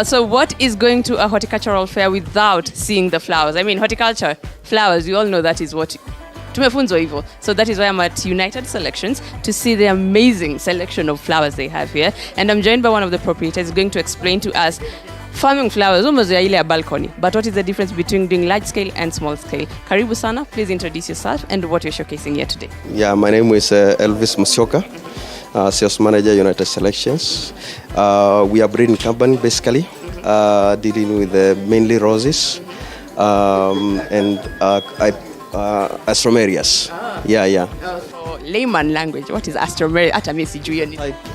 So what is going to a horticultural fair without seeing the flowers? I mean, horticulture, flowers, you all know that is what tumefunzwa hivyo. So that is why I'm at United Selections to see the amazing selection of flowers they have here. And I'm joined by one of the proprietors going to explain to us farming flowers, almost ile a balcony. But what is the difference between doing large scale and small scale? Karibu sana, please introduce yourself and what you're showcasing here today. Yeah, my name is Elvis Musyoka, sales manager, United Selections. We are breeding company basically, dealing with mainly roses and astromerias. Yeah. For layman language, what is astromeria?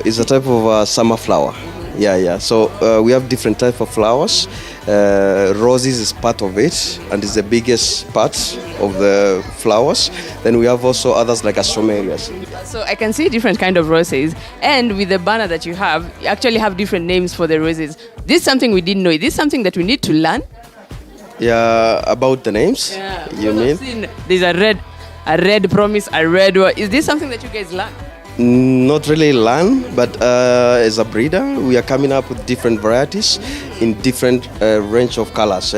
It's a type of summer flower. Yeah. So we have different type of flowers. Roses is part of it, and is the biggest part of the flowers. Then we have also others like astromerias. So I can see different kind of roses, and with the banner that you actually have different names for the roses. This is something we didn't know. Is this something that we need to learn? Yeah, about the names. Yeah. You mean? There's a red promise, a red one. Is this something that you guys learn? Not really learn, but as a breeder, we are coming up with different varieties in different range of colors.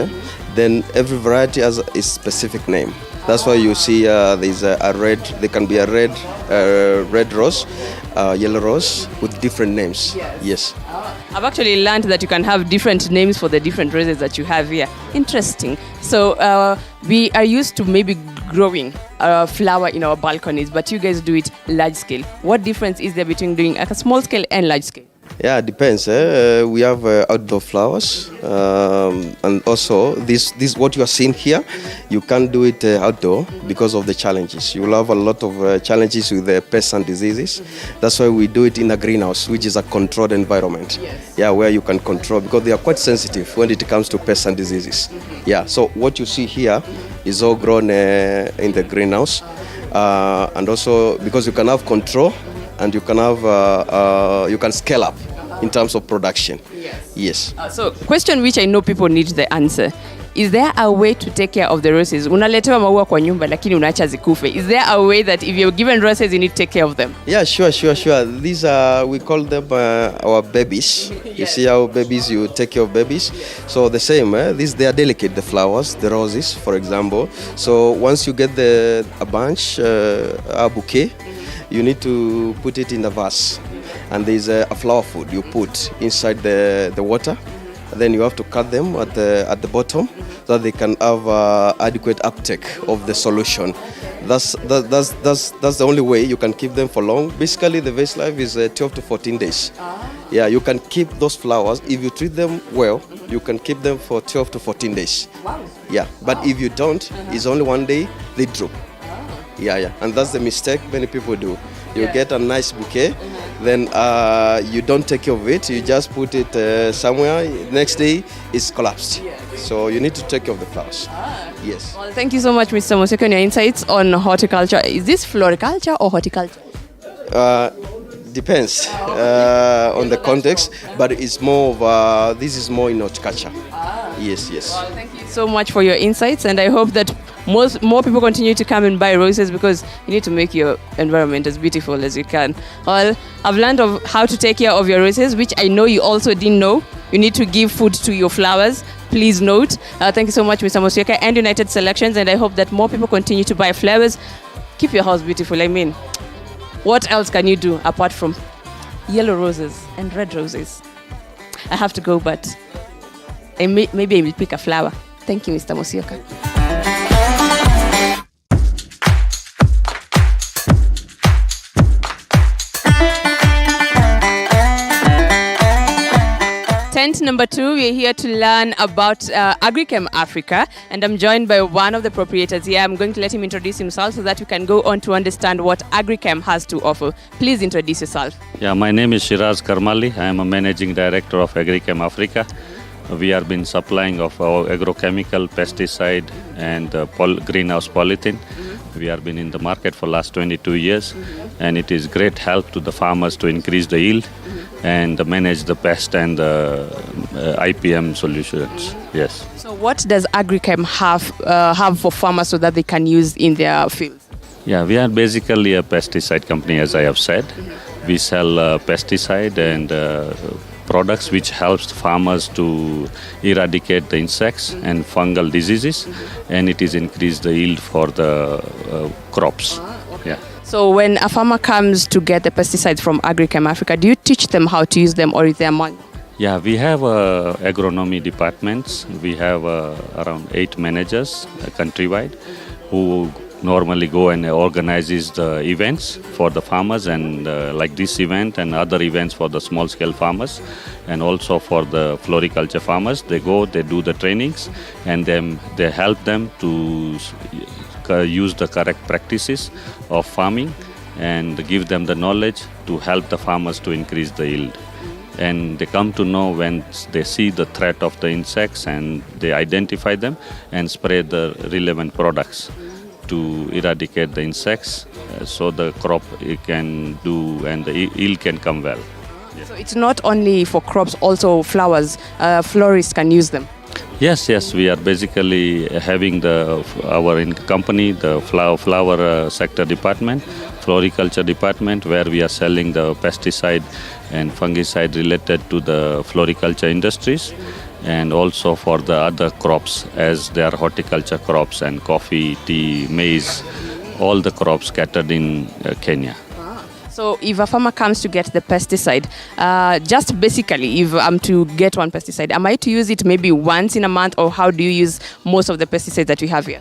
Then every variety has a specific name. That's why you see there's a red. There can be a red rose, yellow rose with different names. Yes. I've actually learned that you can have different names for the different roses that you have here. Interesting. So we are used to maybe growing a flower in our balconies, but you guys do it large scale. What difference is there between doing a small scale and large scale? Yeah, it depends. We have outdoor flowers, and also this what you are seeing here, you can't do it outdoor because of the challenges. You will have a lot of challenges with the pests and diseases. That's why we do it in a greenhouse, which is a controlled environment. Yes. Yeah, where you can control, because they are quite sensitive when it comes to pests and diseases. Yeah, so what you see here is all grown in the greenhouse, and also because you can have control and you can have you can scale up in terms of production. Yes. So question which I know people need the answer. Is there a way to take care of the roses? Unaletewa maua kwa nyumba lakini unaacha zikufe. Is there a way that if you're given roses you need to take care of them? Yeah, sure. These are, we call them our babies. Yes. You see how babies, you take care of babies. So the same, these, they are delicate, the flowers, the roses, for example. So once you get a bunch, a bouquet, you need to put it in a vase. And there's a flower food you put inside the water. Then you have to cut them at the bottom so that they can have adequate uptake of the solution. That's the only way you can keep them for long. Basically, the vase life is 12 to 14 days. Yeah, you can keep those flowers. If you treat them well, you can keep them for 12 to 14 days. Wow. Yeah, but if you don't, it's only one day, they drop. Yeah, and that's the mistake many people do. You get a nice bouquet, then you don't take care of it, you just put it somewhere, next day it's collapsed. So you need to take care of the flowers. Yes. Well, thank you so much, Mr. Musyoka, on your insights on horticulture. Is this floriculture or horticulture? Depends on the context, but it's more of, this is more in horticulture. Yes. Well, thank you so much for your insights, and I hope that more people continue to come and buy roses, because you need to make your environment as beautiful as you can. Well, I've learned of how to take care of your roses, which I know you also didn't know. You need to give food to your flowers. Please note. Thank you so much, Mr. Musyoka and United Selections, and I hope that more people continue to buy flowers. Keep your house beautiful. I mean, what else can you do apart from yellow roses and red roses? I have to go, but maybe I will pick a flower. Thank you, Mr. Musyoka. Tent number 2, we're here to learn about Agricam Africa, and I'm joined by one of the proprietors here. I'm going to let him introduce himself so that we can go on to understand what Agricam has to offer. Please introduce yourself. Yeah, my name is Shiraz Karmali. I am a managing director of Agricam Africa. We have been supplying of our agrochemical, pesticide and greenhouse polythene. We have been in the market for last 22 years, and it is great help to the farmers to increase the yield and manage the pest and IPM solutions. Yes. So what does Agricam have for farmers so that they can use in their fields? Yeah, we are basically a pesticide company, as I have said. We sell pesticide and products which helps farmers to eradicate the insects and fungal diseases, and it is increased the yield for the crops. Yeah. So when a farmer comes to get the pesticides from Agricam Africa, do you teach them how to use them, or is there money? Yeah, we have agronomy departments. We have around 8 managers countrywide who normally go and organizes the events for the farmers, and like this event and other events for the small scale farmers, and also for the floriculture farmers. They go, they do the trainings, and then they help them to use the correct practices of farming and give them the knowledge to help the farmers to increase the yield. And they come to know when they see the threat of the insects, and they identify them and spray the relevant products to eradicate the insects, so the crop can do and the yield can come well. Yeah. So it's not only for crops, also flowers. Florists can use them. Yes, we are basically having our company, the flower sector department, floriculture department, where we are selling the pesticide and fungicide related to the floriculture industries, and also for the other crops, as there are horticulture crops and coffee, tea, maize, all the crops scattered in Kenya. So if a farmer comes to get the pesticide, just basically, if I'm to get one pesticide, am I to use it maybe once in a month, or how do you use most of the pesticides that we have here?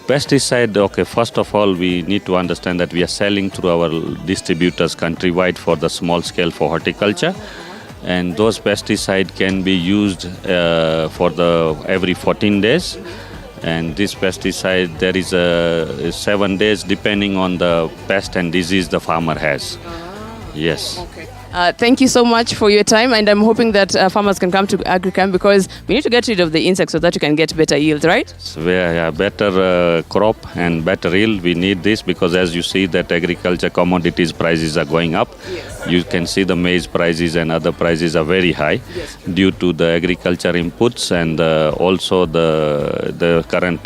Pesticide, okay, first of all, we need to understand that we are selling through our distributors countrywide for the small scale for horticulture. And those pesticides can be used for every 14 days. And this pesticide, there is 7 days depending on the pest and disease the farmer has. Yes. Okay. Thank you so much for your time, and I'm hoping that farmers can come to Agricam, because we need to get rid of the insects so that you can get better yield, right? So better crop and better yield. We need this because, as you see, that agriculture commodities prices are going up. Yes. You can see the maize prices and other prices are very high, yes, due to the agriculture inputs, and also the current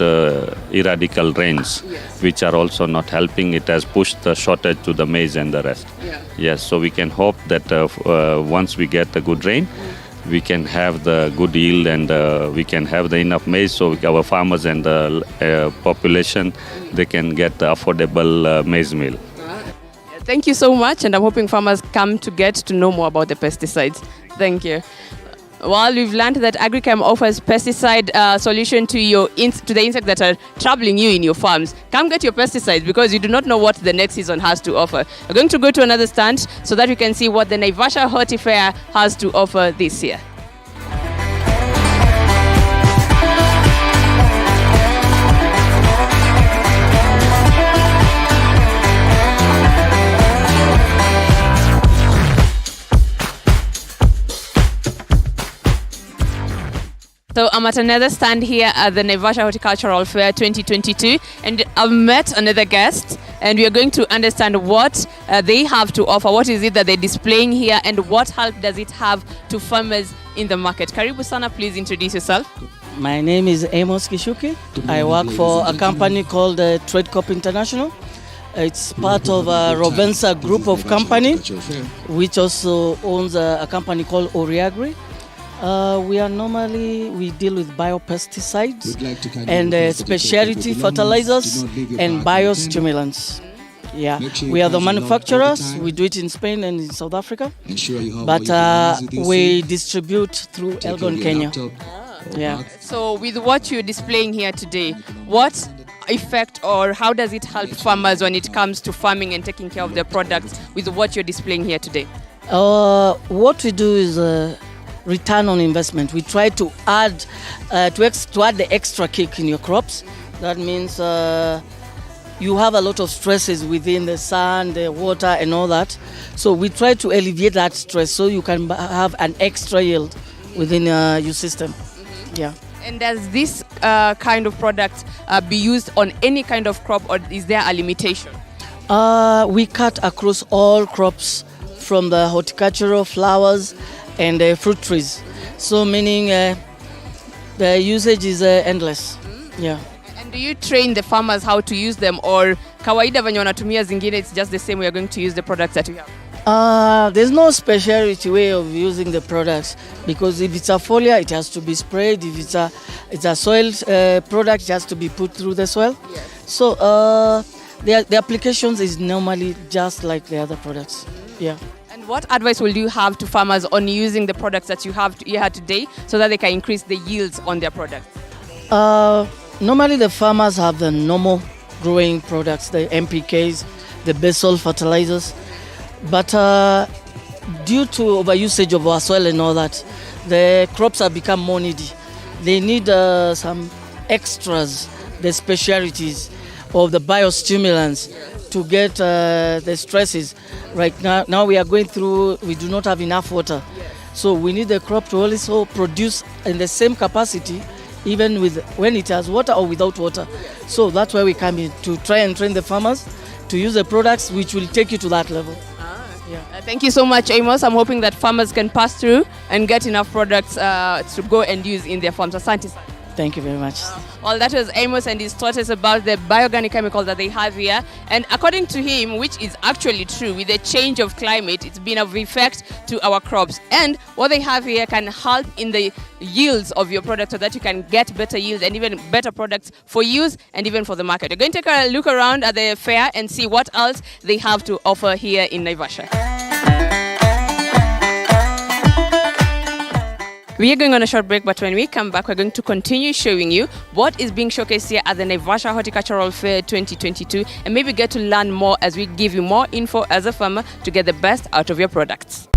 eradical rains, yes, which are also not helping. It has pushed the shortage to the maize and the rest. Yeah. Yes, so we can hope that once we get the good rain, we can have the good yield, and we can have the enough maize, so our farmers and the population, they can get the affordable maize meal. Thank you so much, and I'm hoping farmers come to get to know more about the pesticides. Thank you. Well, we've learned that Agricam offers pesticide solution to the insects that are troubling you in your farms. Come get your pesticides, because you do not know what the next season has to offer. We're going to go to another stand so that we can see what the Naivasha Horti Fair has to offer this year. So I'm at another stand here at the Naivasha Horticultural Fair 2022, and I've met another guest, and we are going to understand what they have to offer. What is it that they're displaying here, and what help does it have to farmers in the market? Karibu sana, please introduce yourself. My name is Amos Kishuki. I work for a company called Corp International. It's part of a Rovensa group of company, which also owns a company called Oriagri. We deal with biopesticides and specialty fertilizers and biostimulants. Yeah, we are the manufacturers. We do it in Spain and in South Africa, but we distribute through Elgon, Kenya. Yeah. So with what you're displaying here today, what effect or how does it help farmers when it comes to farming and taking care of their products with what you're displaying here today? What we do is return on investment. We try to add the extra kick in your crops. That means you have a lot of stresses within the sun, the water, and all that. So we try to alleviate that stress so you can have an extra yield within your system. Mm-hmm. Yeah. And does this kind of product be used on any kind of crop, or is there a limitation? We cut across all crops, from the horticultural, flowers, and fruit trees. So meaning the usage is endless. Yeah. And do you train the farmers how to use them, or kawaida venye wanatumia zingine, it's just the same, we are going to use the products that we have? There's no specialty way of using the products, because if it's a foliar, it has to be sprayed. If it's a soil product, it has to be put through the soil. Yes. So the applications is normally just like the other products. Yeah. And what advice will you have to farmers on using the products that you have here today so that they can increase the yields on their products? Normally the farmers have the normal growing products, the NPKs, the basal fertilizers. But due to overusage of our soil and all that, the crops have become more needy. They need some extras, the specialities of the biostimulants to get the stresses. Right now we are going through, we do not have enough water. So we need the crop to also produce in the same capacity, even with when it has water or without water. So that's why we come in to try and train the farmers to use the products which will take you to that level. Yeah. Thank you so much, Amos. I'm hoping that farmers can pass through and get enough products to go and use in their farms. Asante. Thank you very much. Well, that was Amos and his thoughts about the bioorganic chemicals that they have here. And according to him, which is actually true, with the change of climate, it's been of effect to our crops. And what they have here can help in the yields of your product so that you can get better yields and even better products for use and even for the market. We're going to take a look around at the fair and see what else they have to offer here in Naivasha. We are going on a short break, but when we come back, we're going to continue showing you what is being showcased here at the Naivasha Horticultural Fair 2022 and maybe get to learn more as we give you more info as a farmer to get the best out of your products.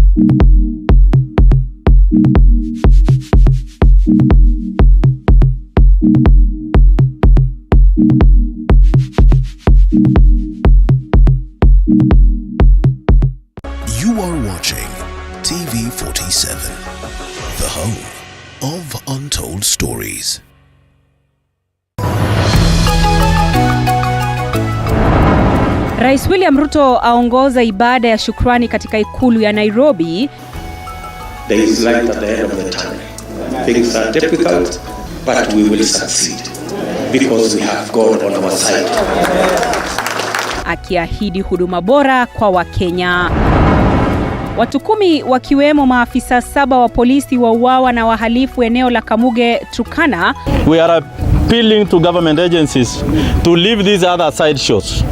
You are watching TV 47. The home of untold stories. Rais William Ruto aongoza ibada ya shukrani katika ikulu ya Nairobi. There is light at the end of the tunnel. Things are difficult, but we will succeed because we have God on our side. Akiahidi huduma bora kwa Wakenya. Watu 10 wakiwemo maafisa 7 wa polisi wauawa na wahalifu eneo la Kamuge, Turkana. We are appealing to government agencies to leave these other side shows,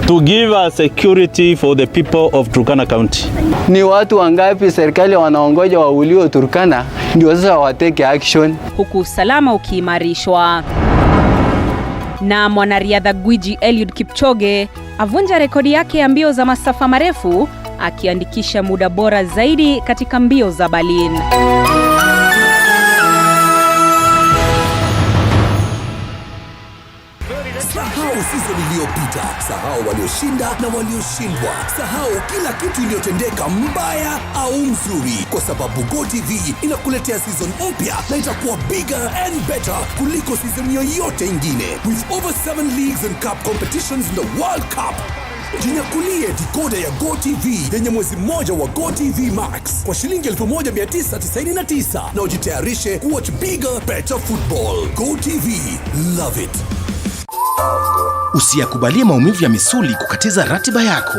to give us security for the people of Turkana County. Ni watu wangapi serikali wanaongoja wauliwe Turkana ndio sasa wateke action, huku usalama ukiimarishwa. Na mwanariadha gwiji Eliud Kipchoge avunja rekodi yake ya mbio za masafa marefu akiandikisha muda bora zaidi katika mbio za Berlin. Sahau season iliyopita, sahau walioshinda na walioshindwa, sahau kila kitu iliyotendeka mbaya au mzuri, kwa sababu GOtv inakuletea season mpya na itakuwa bigger and better kuliko season yoyote ingine, with over 7 leagues and cup competitions in the World Cup. Jinyakulie decoder ya GOtv yenye mwezi mmoja wa GOtv Max kwa shilingi 1999 na ujitayarishe kuwatch bigger, better football. GOtv, love it. Usiyakubalie maumivu ya misuli kukatiza ratiba yako.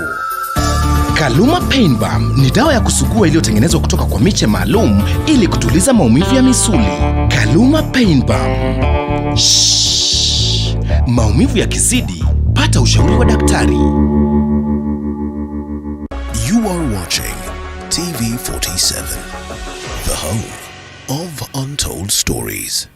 Kaluma Pain Balm ni dawa ya kusugua iliyotengenezwa kutoka kwa miche maalum ili kutuliza maumivu ya misuli. Kaluma Pain Balm. Maumivu yakizidi, pata ushauri wa daktari. You are watching TV 47, the home of untold stories.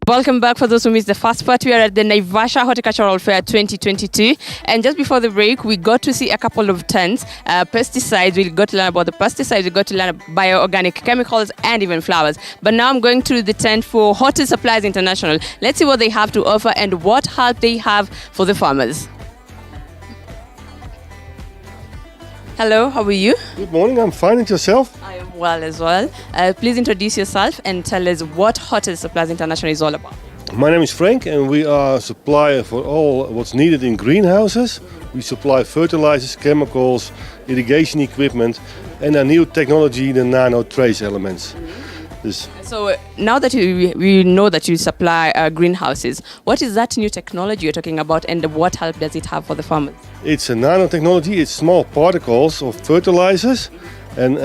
Welcome back. For those who missed the first part, we are at the Naivasha Horticultural Fair 2022. And just before the break, we got to see a couple of tents, pesticides. We got to learn about the pesticides. We got to learn about bioorganic chemicals and even flowers. But now I'm going to the tent for Horti Supplies International. Let's see what they have to offer and what help they have for the farmers. Hello, how are you? Good morning, I'm fine. And yourself? I am well as well. Please introduce yourself and tell us what Horti Supplies International is all about. My name is Frank and we are a supplier for all what's needed in greenhouses We supply fertilizers, chemicals, irrigation equipment, and a new technology, the nano trace elements. So now that we know that you supply greenhouses, what is that new technology you're talking about, and what help does it have for the farmers? It's a nanotechnology. It's small particles of fertilizers, and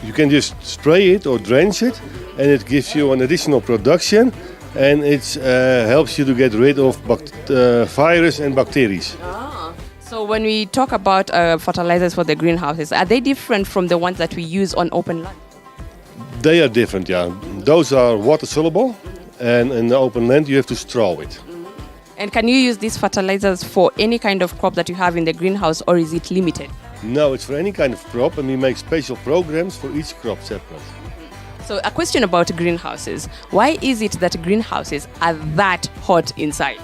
you can just spray it or drench it, and it gives you an additional production, and it helps you to get rid of virus and bacteria. So when we talk about fertilizers for the greenhouses, are they different from the ones that we use on open land? They are different, yeah. Those are water soluble, and in the open land you have to straw it. And can you use these fertilizers for any kind of crop that you have in the greenhouse, or is it limited? No, it's for any kind of crop, and we make special programs for each crop separate. So a question about greenhouses. Why is it that greenhouses are that hot inside?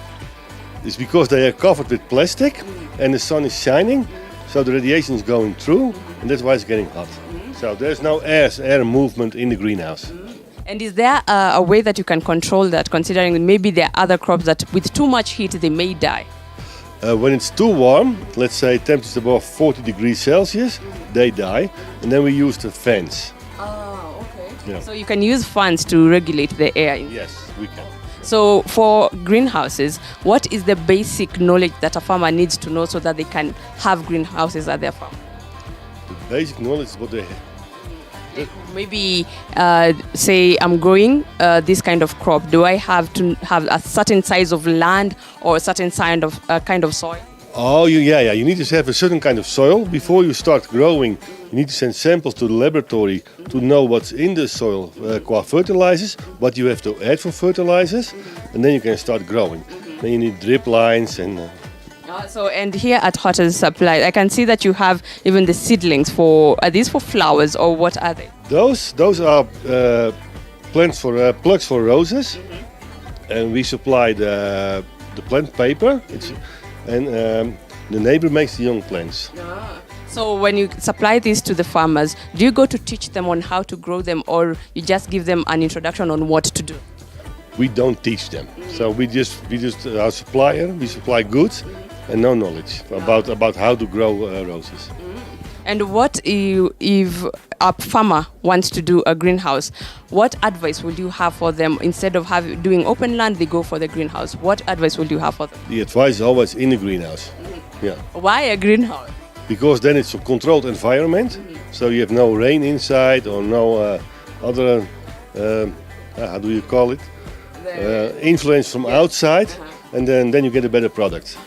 It's because they are covered with plastic and the sun is shining, so the radiation is going through, and that's why it's getting hot. So there's no air movement in the greenhouse. And is there a way that you can control that, considering maybe there are other crops that with too much heat they may die? When it's too warm, let's say temperatures above 40 degrees Celsius, they die, and then we use the fans. Oh, okay. Yeah. So you can use fans to regulate the air. Yes, we can. So for greenhouses, what is the basic knowledge that a farmer needs to know so that they can have greenhouses at their farm? The basic knowledge is what they have. Maybe say I'm growing this kind of crop. Do I have to have a certain size of land or a certain kind of soil? Oh, yeah. You need to have a certain kind of soil. Before you start growing, you need to send samples to the laboratory to know what's in the soil qua fertilizers, what you have to add for fertilizers, and then you can start growing. Then you need drip lines and... And here at Horticultural Supply, I can see that you have even the seedlings are these for flowers, or what are they? Those are plugs for roses, and we supply the plant paper, and the neighbor makes the young plants. So when you supply these to the farmers, do you go to teach them on how to grow them, or you just give them an introduction on what to do? We don't teach them. So we just our supplier. We supply goods and no knowledge about how to grow roses. And what if a farmer wants to do a greenhouse? What advice would you have for them? Instead of doing open land, they go for the greenhouse. What advice would you have for them? The advice is always in the greenhouse. Yeah. Why a greenhouse? Because then it's a controlled environment, so you have no rain inside or no other, how do you call it? Influence from outside, and then you get a better product.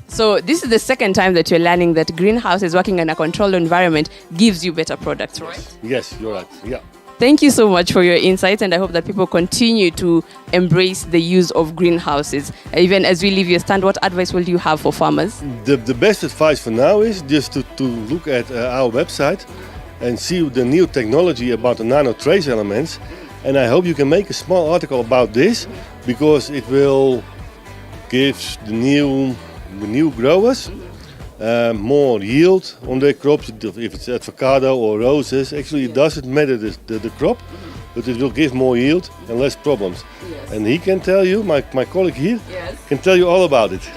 So this is the second time that you're learning that greenhouses working in a controlled environment gives you better products, right? Yes, you're right. Yeah. Thank you so much for your insights, and I hope that people continue to embrace the use of greenhouses. Even as we leave your stand, what advice will you have for farmers? The best advice for now is just to look at our website and see the new technology about the nano trace elements. And I hope you can make a small article about this, because it will give the new growers more yield on their crops. If it's avocado or roses, actually it doesn't matter the crop, but it will give more yield and less problems. Yes. And he can tell you, my colleague here, can tell you all about it.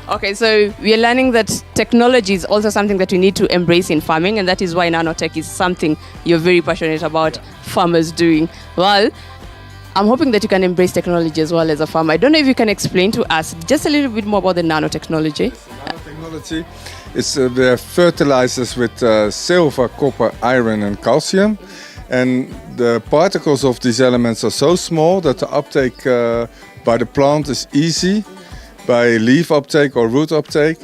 Okay, so we are learning that technology is also something that we need to embrace in farming, and that is why nanotech is something you're very passionate about farmers doing. Well, I'm hoping that you can embrace technology as well as a farmer. I don't know if you can explain to us just a little bit more about the nanotechnology. Nanotechnology is the fertilizers with silver, copper, iron and calcium. And the particles of these elements are so small that the uptake by the plant is easy, by leaf uptake or root uptake,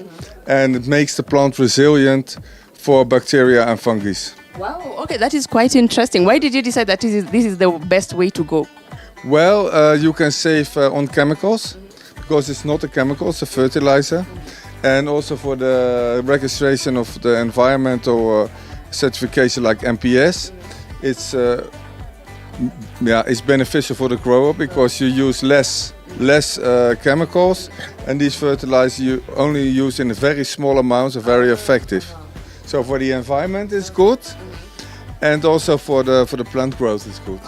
and it makes the plant resilient for bacteria and fungi. Wow, okay, that is quite interesting. Why did you decide that this is the best way to go? Well, you can save on chemicals, because it's not a chemical, it's a fertilizer. And also for the registration of the environmental certification like MPS, it's beneficial for the grower, because you use less chemicals, and these fertilizers you only use in a very small amounts are very effective. So for the environment it's good, and also for the plant growth is good.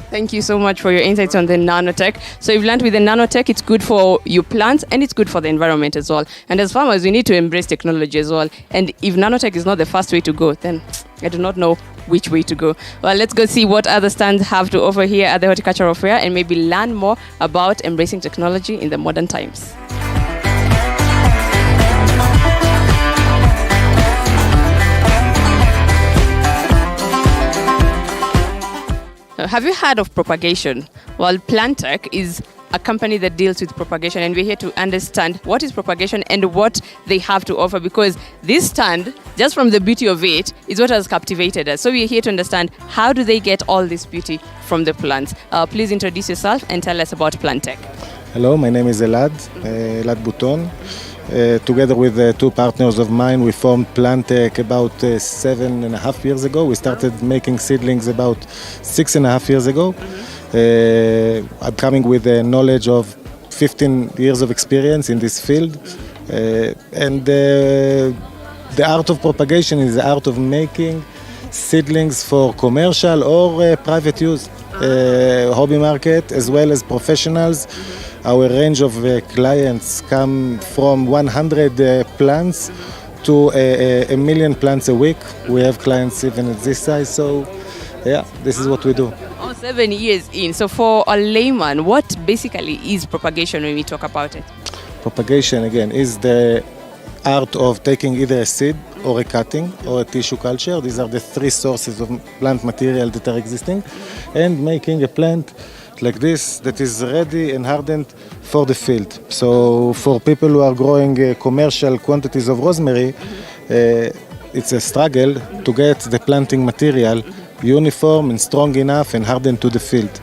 Thank you so much for your insights on the nanotech. So you've learned with the nanotech, it's good for your plants and it's good for the environment as well. And as farmers, we need to embrace technology as well. And if nanotech is not the first way to go, then I do not know which way to go. Well, let's go see what other stands have to offer here at the Horticultural Fair and maybe learn more about embracing technology in the modern times. Have you heard of propagation? Well, Plantec is a company that deals with propagation, and we're here to understand what is propagation and what they have to offer, because this stand, just from the beauty of it, is what has captivated us. So we're here to understand how do they get all this beauty from the plants. Please introduce yourself and tell us about Plantec. Hello, my name is Elad Bouton. Together with two partners of mine, we formed Plantec about 7.5 years ago. We started making seedlings about 6.5 years ago. I'm coming with the knowledge of 15 years of experience in this field. And the art of propagation is the art of making seedlings for commercial or private use, hobby market, as well as professionals. Our range of clients come from 100 plants to a million plants a week. We have clients even at this size, so yeah, this is what we do. 7 years in. So for a layman, what basically is propagation when we talk about it? Propagation, again, is the art of taking either a seed or a cutting or a tissue culture. These are the three sources of plant material that are existing, and making a plant like this that is ready and hardened for the field. So for people who are growing commercial quantities of rosemary, it's a struggle to get the planting material uniform and strong enough and hardened to the field.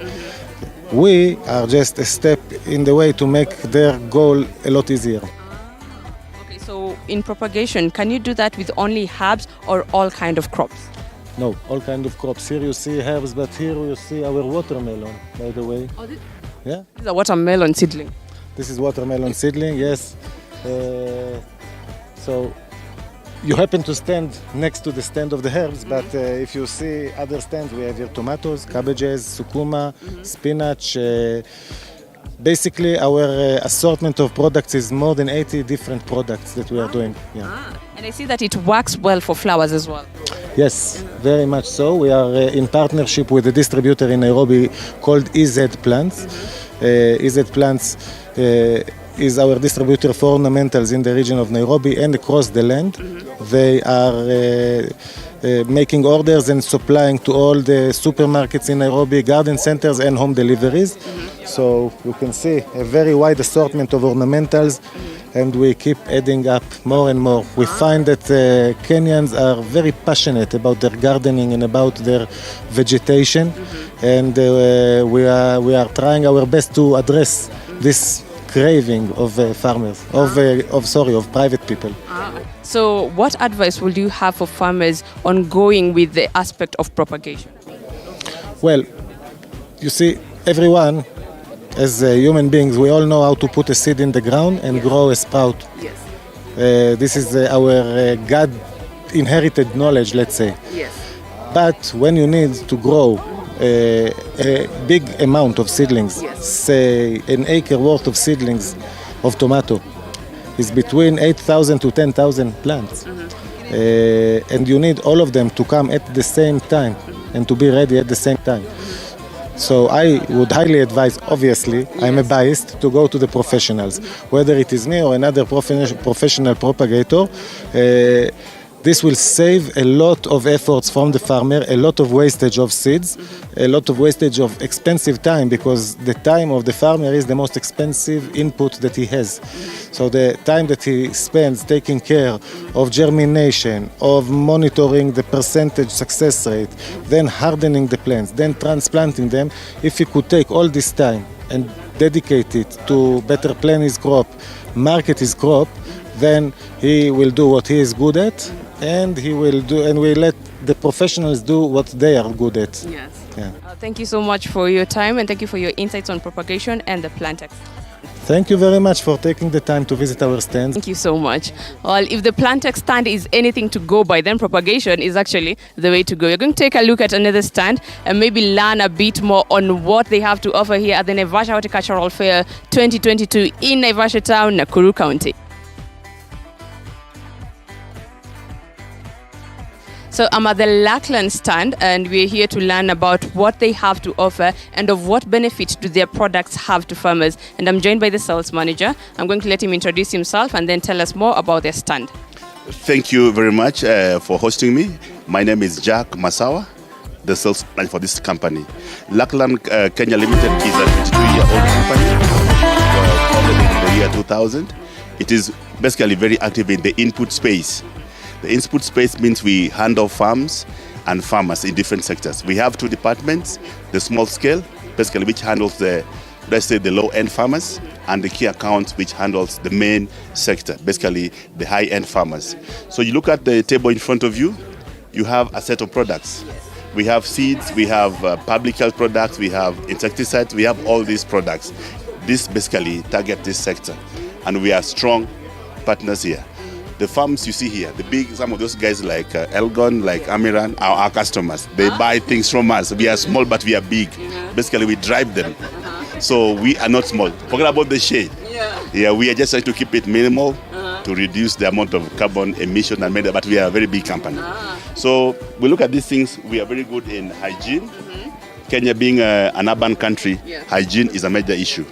We are just a step in the way to make their goal a lot easier. Okay, so in propagation, can you do that with only herbs or all kind of crops? No, all kind of crops. Here you see herbs, but here you see our watermelon, by the way. Oh, yeah? This is a watermelon seedling. This is watermelon seedling, yes. So you happen to stand next to the stand of the herbs, but if you see other stands, we have here tomatoes, cabbages, sucuma, spinach. Basically, our assortment of products is more than 80 different products that we are doing. Yeah. And I see that it works well for flowers as well. Yes, very much so. We are in partnership with a distributor in Nairobi called EZ Plants. EZ Plants is our distributor for ornamentals in the region of Nairobi and across the land. They are making orders and supplying to all the supermarkets in Nairobi, garden centers and home deliveries. So you can see a very wide assortment of ornamentals, and we keep adding up more and more. We find that Kenyans are very passionate about their gardening and about their vegetation, and we are trying our best to address this craving of farmers, of private people. So what advice would you have for farmers on going with the aspect of propagation? Well, you see, everyone, as human beings, we all know how to put a seed in the ground and grow a sprout. Yes. This is our God-inherited knowledge, let's say. Yes. But when you need to grow a big amount of seedlings, say an acre worth of seedlings of tomato, is between 8,000 to 10,000 plants. And you need all of them to come at the same time and to be ready at the same time. So I would highly advise, obviously, I'm a biased, to go to the professionals, whether it is me or another professional propagator. This will save a lot of efforts from the farmer, a lot of wastage of seeds, a lot of wastage of expensive time, because the time of the farmer is the most expensive input that he has. So the time that he spends taking care of germination, of monitoring the percentage success rate, then hardening the plants, then transplanting them, if he could take all this time and dedicate it to better plan his crop, market his crop, then he will do what he is good at, and he will do, and we let the professionals do what they are good at. Yes. Yeah. Thank you so much for your time, and thank you for your insights on propagation and the Plantec. Thank you very much for taking the time to visit our stands. Thank you so much. Well, if the Plantec stand is anything to go by, then propagation is actually the way to go. You're going to take a look at another stand and maybe learn a bit more on what they have to offer here at the Naivasha Horticultural Fair 2022 in Naivasha Town, Nakuru County. So I'm at the Lachlan stand and we're here to learn about what they have to offer and of what benefit do their products have to farmers. And I'm joined by the sales manager. I'm going to let him introduce himself and then tell us more about their stand. Thank you very much for hosting me. My name is Jack Masawa, the sales manager for this company. Lachlan Kenya Limited is a 22-year-old company founded in the year 2000. It is basically very active in the input space. The input space means we handle farms and farmers in different sectors. We have two departments, the small scale, basically which handles the, let's say, the low-end farmers, and the key account which handles the main sector, basically the high-end farmers. So you look at the table in front of you, you have a set of products. We have seeds, we have public health products, we have insecticides, we have all these products. This basically target this sector, and we are strong partners here. The farms you see here, the big, some of those guys like Elgon, like Amiran, are our customers. They buy things from us. We are small, but we are big. Basically, we drive them. So we are not small. Forget about the shade. Yeah, we are just trying to keep it minimal to reduce the amount of carbon emission and but we are a very big company. So we look at these things, we are very good in hygiene. Kenya being an urban country, hygiene is a major issue.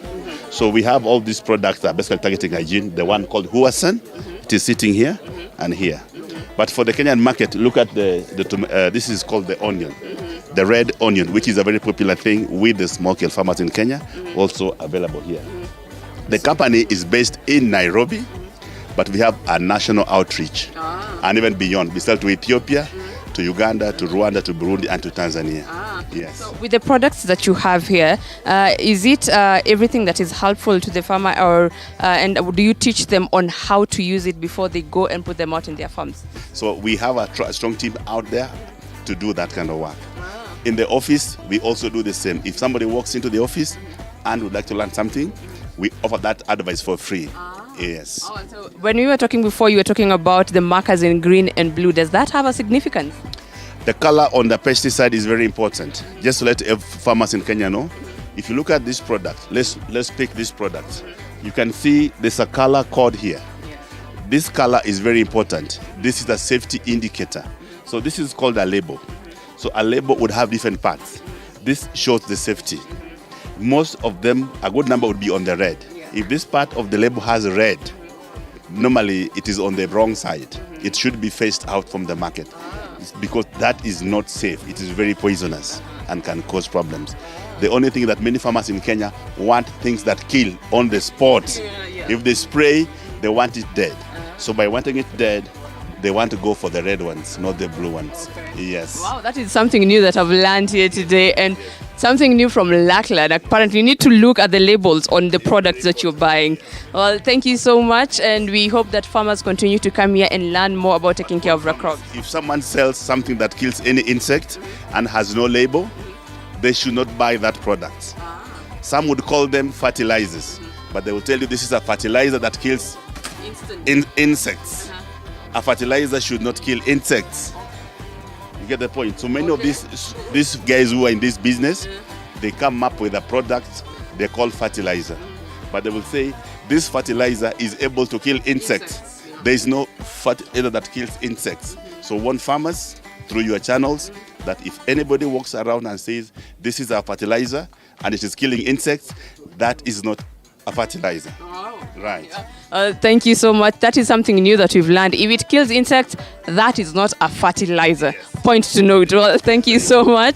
So we have all these products that are basically targeting hygiene. The one called Huasan, it is sitting here and here. But for the Kenyan market, look at this is called the onion, the red onion, which is a very popular thing with the small-scale farmers in Kenya, also available here. The company is based in Nairobi, but we have a national outreach, and even beyond. We sell to Ethiopia, to Uganda, to Rwanda, to Burundi, and to Tanzania. Yes. So with the products that you have here, is it everything that is helpful to the farmer, or and do you teach them on how to use it before they go and put them out in their farms? So we have a strong team out there to do that kind of work. In the office, we also do the same. If somebody walks into the office and would like to learn something, we offer that advice for free. Yes. Oh, so when we were talking before, you were talking about the markers in green and blue. Does that have a significance? The color on the pesticide is very important. Just to let farmers in Kenya know, if you look at this product, let's pick this product. You can see there's a color code here. This color is very important. This is a safety indicator. So this is called a label. So a label would have different parts. This shows the safety. Most of them, a good number would be on the red. If this part of the label has red, normally it is on the wrong side. It should be phased out from the market because that is not safe. It is very poisonous and can cause problems. The only thing that many farmers in Kenya want things that kill on the spot. If they spray, they want it dead. So by wanting it dead, they want to go for the red ones, not the blue ones. Yes. Wow, that is something new that I've learned here today, and something new from Lachlan. Apparently, you need to look at the labels on the products that you're buying. Well, thank you so much, and we hope that farmers continue to come here and learn more about taking care of their crops. If someone sells something that kills any insect and has no label, they should not buy that product. Some would call them fertilizers, but they will tell you this is a fertilizer that kills insects. A fertilizer should not kill insects. You get the point? So many of these guys who are in this business, they come up with a product they call fertilizer. But they will say, this fertilizer is able to kill insects. There is no fertilizer that kills insects. So warn farmers through your channels that if anybody walks around and says, this is a fertilizer and it is killing insects, that is not a fertilizer. Right. Thank you so much. That is something new that we've learned. If it kills insects, that is not a fertilizer. Point to note. Well, thank you so much.